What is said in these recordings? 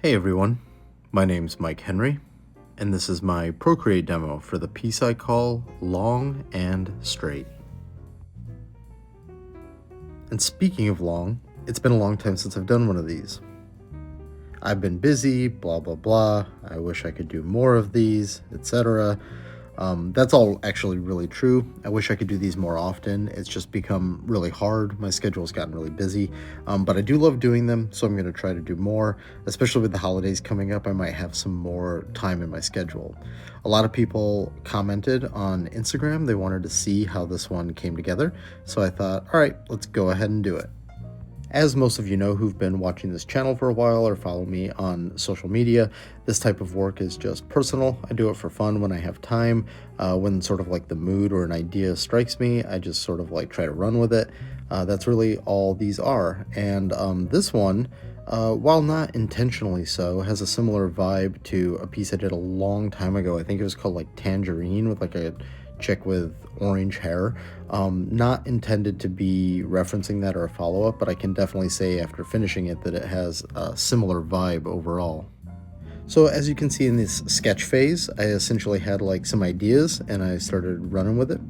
Hey everyone, my name's Mike Henry, and this is my Procreate demo for the piece I call Long and Straight. And speaking of long, it's been a long time since I've done one of these. I've been busy, blah blah blah, I wish I could do more of these, etc. That's all actually really true. I wish I could do these more often. It's just become really hard. My schedule's gotten really busy, but I do love doing them, so I'm going to try to do more, especially with the holidays coming up. I might have some more time in my schedule. A lot of people commented on Instagram. They wanted to see how this one came together, so I thought, all right, let's go ahead and do it. As most of you know who've been watching this channel for a while or follow me on social media, this type of work is just personal. I do it for fun when I have time, when sort of like the mood or an idea strikes me, I just sort of like try to run with it. That's really all these are. And this one, while not intentionally so, has a similar vibe to a piece I did a long time ago. I think it was called like Tangerine, with like a chick with orange hair. Not intended to be referencing that or a follow-up, but I can definitely say after finishing it that it has a similar vibe overall. So as you can see in this sketch phase, I essentially had like some ideas and I started running with it.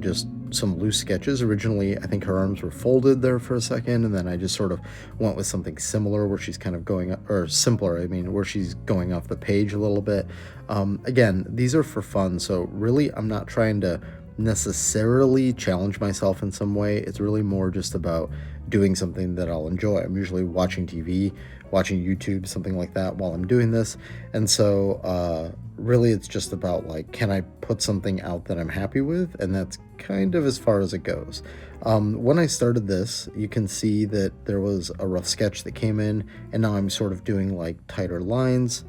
Just some loose sketches. Originally, I think her arms were folded there for a second, and then I just sort of went with something similar where she's kind of going, or simpler, I mean, where she's going off the page a little bit. Again, these are for fun, so really I'm not trying to necessarily challenge myself in some way. It's really more just about doing something that I'll enjoy. I'm usually watching TV, watching YouTube, something like that while I'm doing this. And so really it's just about like, can I put something out that I'm happy with? And that's kind of as far as it goes. When I started this, you can see that there was a rough sketch that came in, and now I'm sort of doing like tighter lines.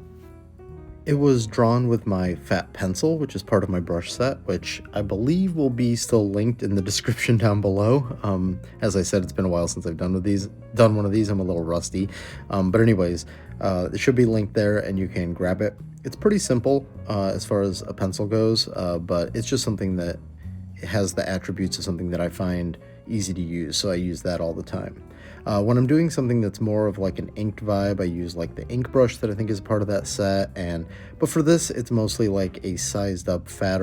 It was drawn with my fat pencil, which is part of my brush set, which I believe will be still linked in the description down below. As I said, it's been a while since I've done one of these. I'm a little rusty. But anyways, it should be linked there and you can grab it. It's pretty simple as far as a pencil goes, but it's just something that has the attributes of something that I find easy to use, so I use that all the time. When I'm doing something that's more of like an inked vibe, I use like the ink brush that I think is part of that set. But for this, it's mostly like a sized up fat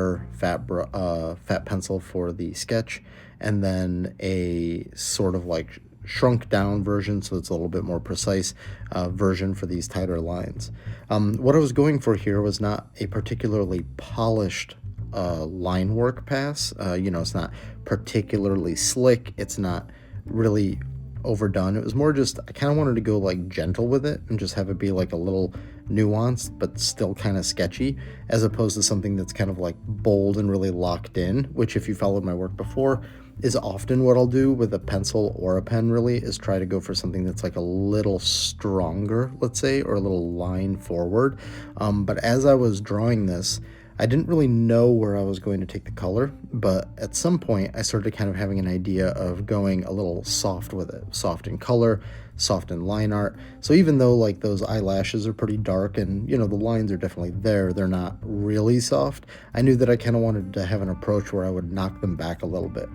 pencil for the sketch, and then a sort of like shrunk down version, so it's a little bit more precise version for these tighter lines. What I was going for here was not a particularly polished line work pass. It's not particularly slick. It's not really overdone. It was more just, I kind of wanted to go like gentle with it and just have it be like a little nuanced but still kind of sketchy, as opposed to something that's kind of like bold and really locked in, which if you followed my work before is often what I'll do with a pencil or a pen, really, is try to go for something that's like a little stronger, let's say, or a little line forward. But as I was drawing this, I didn't really know where I was going to take the color, but at some point I started kind of having an idea of going a little soft with it. Soft in color, soft in line art. So even though like those eyelashes are pretty dark and, the lines are definitely there, they're not really soft, I knew that I kind of wanted to have an approach where I would knock them back a little bit.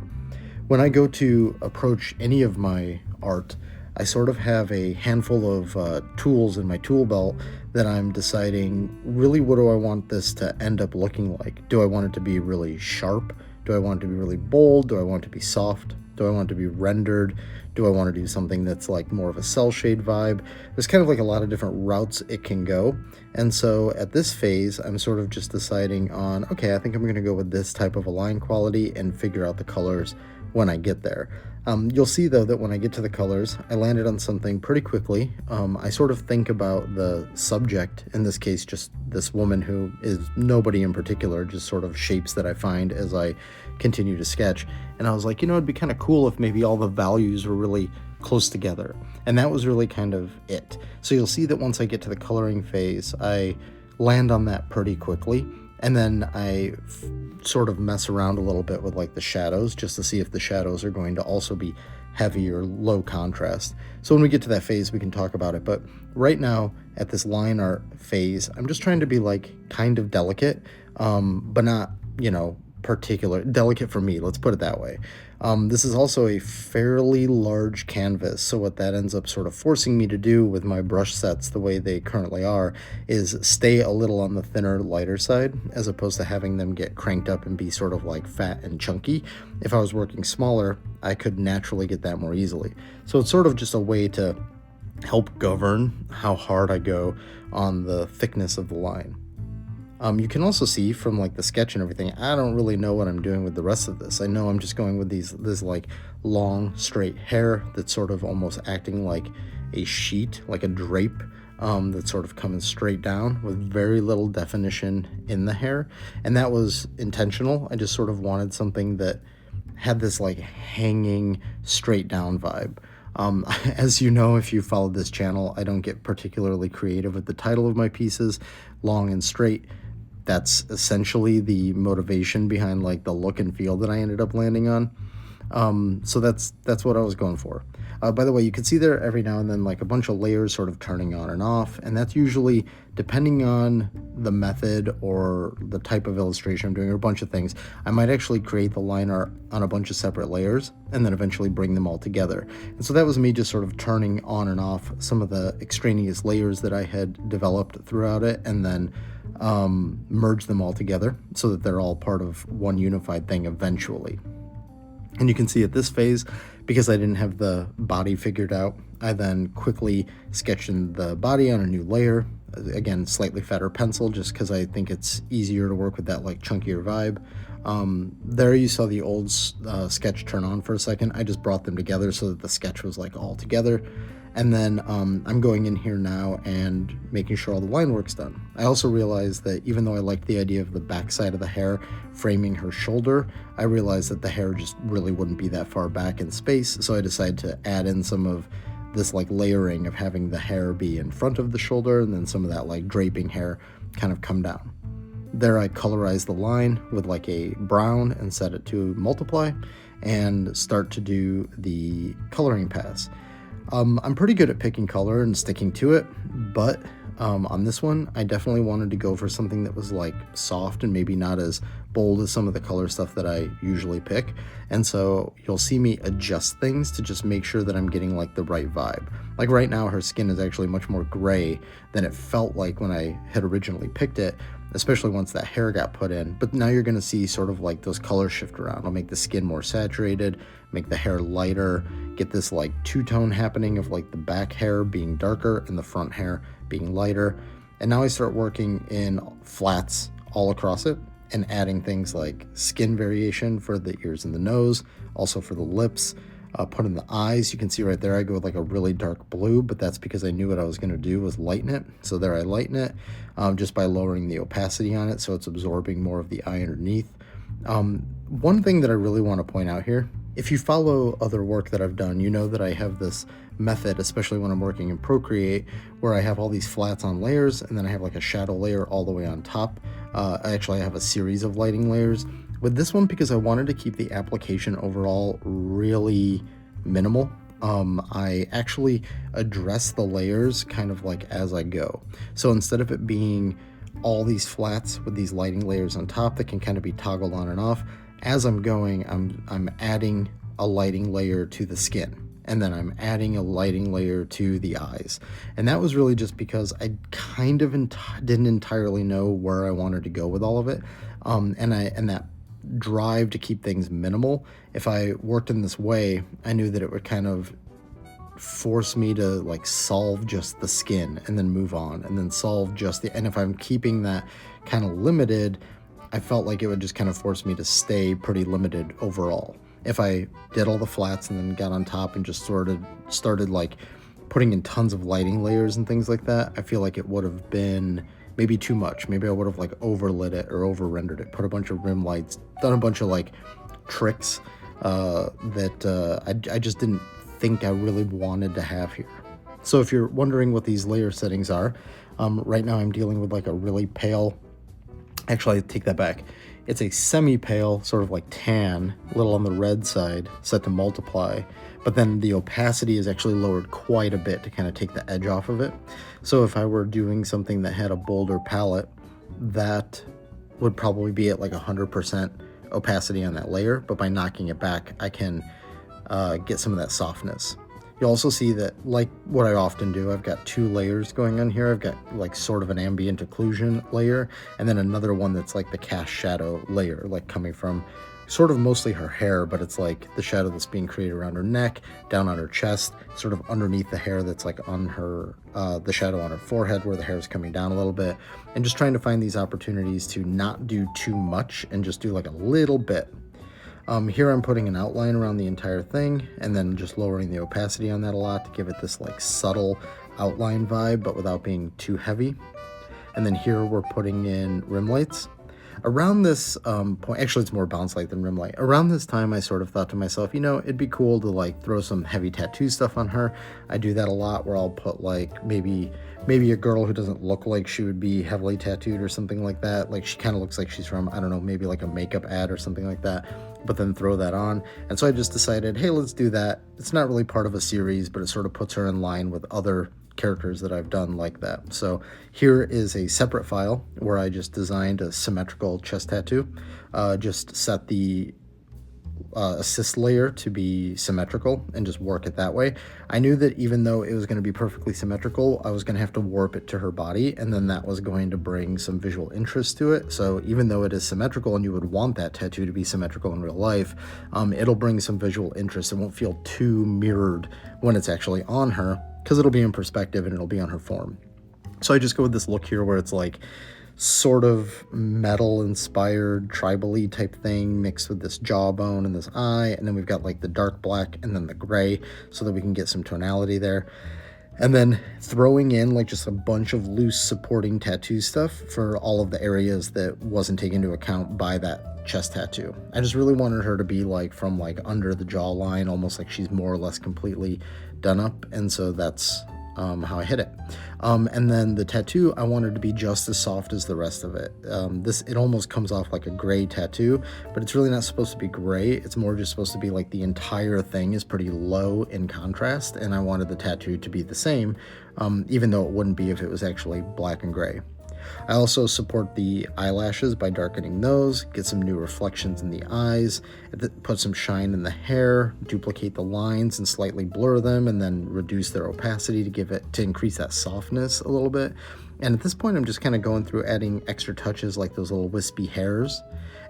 When I go to approach any of my art, I sort of have a handful of tools in my tool belt that I'm deciding, really, what do I want this to end up looking like? Do I want it to be really sharp? Do I want it to be really bold? Do I want it to be soft? Do I want it to be rendered? Do I want to do something that's like more of a cell shade vibe? There's kind of like a lot of different routes it can go. And so at this phase, I'm sort of just deciding on, okay, I think I'm going to go with this type of a line quality and figure out the colors when I get there. You'll see though that when I get to the colors, I landed on something pretty quickly. I sort of think about the subject, in this case just this woman who is nobody in particular, just sort of shapes that I find as I continue to sketch. And I was like, it'd be kind of cool if maybe all the values were really close together. And that was really kind of it. So you'll see that once I get to the coloring phase, I land on that pretty quickly. And then I sort of mess around a little bit with like the shadows, just to see if the shadows are going to also be heavy or low contrast. So when we get to that phase, we can talk about it. But right now at this line art phase, I'm just trying to be like kind of delicate, but not, particular delicate for me, let's put it that way. This is also a fairly large canvas, so what that ends up sort of forcing me to do with my brush sets the way they currently are is stay a little on the thinner, lighter side, as opposed to having them get cranked up and be sort of like fat and chunky. If I was working smaller, I could naturally get that more easily. So it's sort of just a way to help govern how hard I go on the thickness of the line. You can also see from like the sketch and everything, I don't really know what I'm doing with the rest of this. I know I'm just going with this like long straight hair that's sort of almost acting like a sheet, like a drape, that's sort of coming straight down with very little definition in the hair. And that was intentional. I just sort of wanted something that had this like hanging straight down vibe. As you know, if you followed this channel, I don't get particularly creative with the title of my pieces, long and straight. That's essentially the motivation behind like the look and feel that I ended up landing on. So that's what I was going for. By the way, you can see there every now and then like a bunch of layers sort of turning on and off, and that's usually depending on the method or the type of illustration I'm doing, or a bunch of things. I might actually create the line art on a bunch of separate layers and then eventually bring them all together. And so that was me just sort of turning on and off some of the extraneous layers that I had developed throughout it, and then merge them all together so that they're all part of one unified thing eventually. And you can see at this phase, because I didn't have the body figured out, I then quickly sketched in the body on a new layer. Again, slightly fatter pencil, just because I think it's easier to work with that like chunkier vibe. There you saw the old sketch turn on for a second. I just brought them together so that the sketch was like all together. And then I'm going in here now and making sure all the line work's done. I also realized that even though I liked the idea of the back side of the hair framing her shoulder, I realized that the hair just really wouldn't be that far back in space. So I decided to add in some of this like layering of having the hair be in front of the shoulder and then some of that like draping hair kind of come down. There I colorized the line with like a brown and set it to multiply and start to do the coloring pass. I'm pretty good at picking color and sticking to it, but on this one, I definitely wanted to go for something that was like soft and maybe not as bold as some of the color stuff that I usually pick. And so you'll see me adjust things to just make sure that I'm getting like the right vibe. Like right now, her skin is actually much more gray than it felt like when I had originally picked it, especially once that hair got put in. But now you're gonna see sort of like those colors shift around. I'll make the skin more saturated, make the hair lighter, get this like two-tone happening of like the back hair being darker and the front hair being lighter. And now I start working in flats all across it and adding things like skin variation for the ears and the nose, also for the lips. Put in the eyes. You can see right there I go with like a really dark blue, but that's because I knew what I was going to do was lighten it. So there I lighten it just by lowering the opacity on it so it's absorbing more of the eye underneath. One thing that I really want to point out here, if you follow other work that I've done, you know that I have this method, especially when I'm working in Procreate, where I have all these flats on layers and then I have like a shadow layer all the way on top. Actually, I have a series of lighting layers. With this one, because I wanted to keep the application overall really minimal, I actually address the layers kind of like as I go. So instead of it being all these flats with these lighting layers on top that can kind of be toggled on and off, as I'm going, I'm adding a lighting layer to the skin. And then I'm adding a lighting layer to the eyes. And that was really just because I kind of didn't entirely know where I wanted to go with all of it. And that drive to keep things minimal, if I worked in this way, I knew that it would kind of force me to like solve just the skin and then move on and then solve just the, and if I'm keeping that kind of limited, I felt like it would just kind of force me to stay pretty limited overall. If I did all the flats and then got on top and just started like putting in tons of lighting layers and things like that, I feel like it would have been maybe too much. Maybe I would have like overlit it or over rendered it, put a bunch of rim lights, done a bunch of like tricks that I just didn't think I really wanted to have here. So if you're wondering what these layer settings are, right now I'm dealing with like a really pale, actually I take that back. It's a semi-pale, sort of like tan, a little on the red side, set to multiply, but then the opacity is actually lowered quite a bit to kind of take the edge off of it. So if I were doing something that had a bolder palette, that would probably be at like 100% opacity on that layer, but by knocking it back, I can get some of that softness. You'll also see that, like what I often do, I've got 2 layers going on here. I've got like sort of an ambient occlusion layer, and then another one that's like the cast shadow layer, like coming from sort of mostly her hair, but it's like the shadow that's being created around her neck, down on her chest, sort of underneath the hair that's like on her, the shadow on her forehead where the hair is coming down a little bit, and just trying to find these opportunities to not do too much and just do like a little bit. Here I'm putting an outline around the entire thing and then just lowering the opacity on that a lot to give it this like subtle outline vibe, but without being too heavy. And then here we're putting in rim lights. Around this point, actually it's more bounce light than rim light. Around this time I sort of thought to myself, you know, it'd be cool to like throw some heavy tattoo stuff on her. I do that a lot where I'll put like maybe a girl who doesn't look like she would be heavily tattooed or something like that. Like she kind of looks like she's from, I don't know, maybe like a makeup ad or something like that, but then throw that on. And so I just decided, hey, let's do that. It's not really part of a series, but it sort of puts her in line with other characters that I've done like that. So here is a separate file where I just designed a symmetrical chest tattoo. Just set the assist layer to be symmetrical and just work it that way. I knew that even though it was going to be perfectly symmetrical, I was going to have to warp it to her body, and then that was going to bring some visual interest to it. So even though it is symmetrical and you would want that tattoo to be symmetrical in real life, it'll bring some visual interest. It won't feel too mirrored when it's actually on her, because it'll be in perspective and it'll be on her form. So I just go with this look here where it's like sort of metal inspired tribal-y type thing mixed with this jawbone and this eye, and then we've got like the dark black and then the gray so that we can get some tonality there. And then throwing in like just a bunch of loose supporting tattoo stuff for all of the areas that wasn't taken into account by that chest tattoo. I just really wanted her to be like from like under the jawline, almost like she's more or less completely done up, and so that's how I hit it. And then the tattoo, I wanted to be just as soft as the rest of it. It almost comes off like a gray tattoo, but it's really not supposed to be gray. It's more just supposed to be like the entire thing is pretty low in contrast, and I wanted the tattoo to be the same, even though it wouldn't be if it was actually black and gray. I also support the eyelashes by darkening those, get some new reflections in the eyes, put some shine in the hair, duplicate the lines and slightly blur them, and then reduce their opacity to increase that softness a little bit. And at this point, I'm just kind of going through adding extra touches like those little wispy hairs,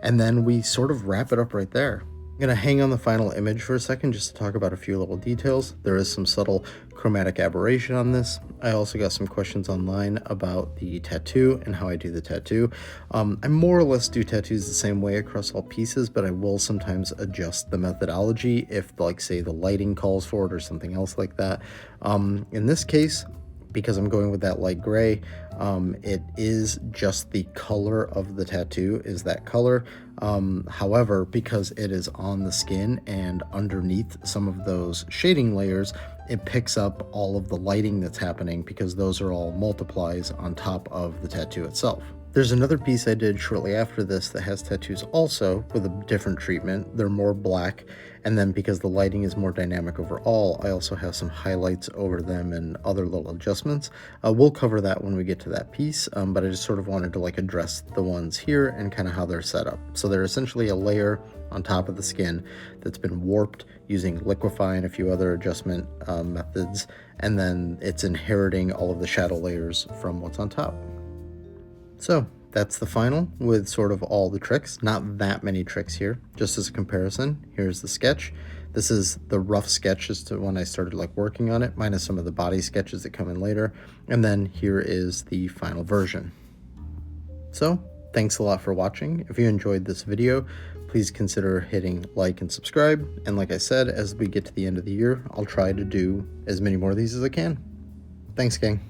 and then we sort of wrap it up right there. I'm going to hang on the final image for a second just to talk about a few little details. There is some subtle chromatic aberration on this. I also got some questions online about the tattoo and how I do the tattoo. I more or less do tattoos the same way across all pieces, but I will sometimes adjust the methodology if, like, say, the lighting calls for it or something else like that. In this case, because I'm going with that light gray, it is just the color of the tattoo is that color. However, because it is on the skin and underneath some of those shading layers, it picks up all of the lighting that's happening because those are all multiplies on top of the tattoo itself. There's another piece I did shortly after this that has tattoos also with a different treatment. They're more black, and then because the lighting is more dynamic overall, I also have some highlights over them and other little adjustments. We'll cover that when we get to that piece, but I just sort of wanted to like address the ones here and kind of how they're set up. So they're essentially a layer on top of the skin that's been warped using liquify and a few other adjustment methods, and then it's inheriting all of the shadow layers from what's on top. So that's the final with sort of all the tricks. Not that many tricks here, just as a comparison. Here's the sketch. This is the rough sketch as to when I started like working on it, minus some of the body sketches that come in later. And then here is the final version. So thanks a lot for watching. If you enjoyed this video, please consider hitting like and subscribe. And like I said, as we get to the end of the year, I'll try to do as many more of these as I can. Thanks, gang.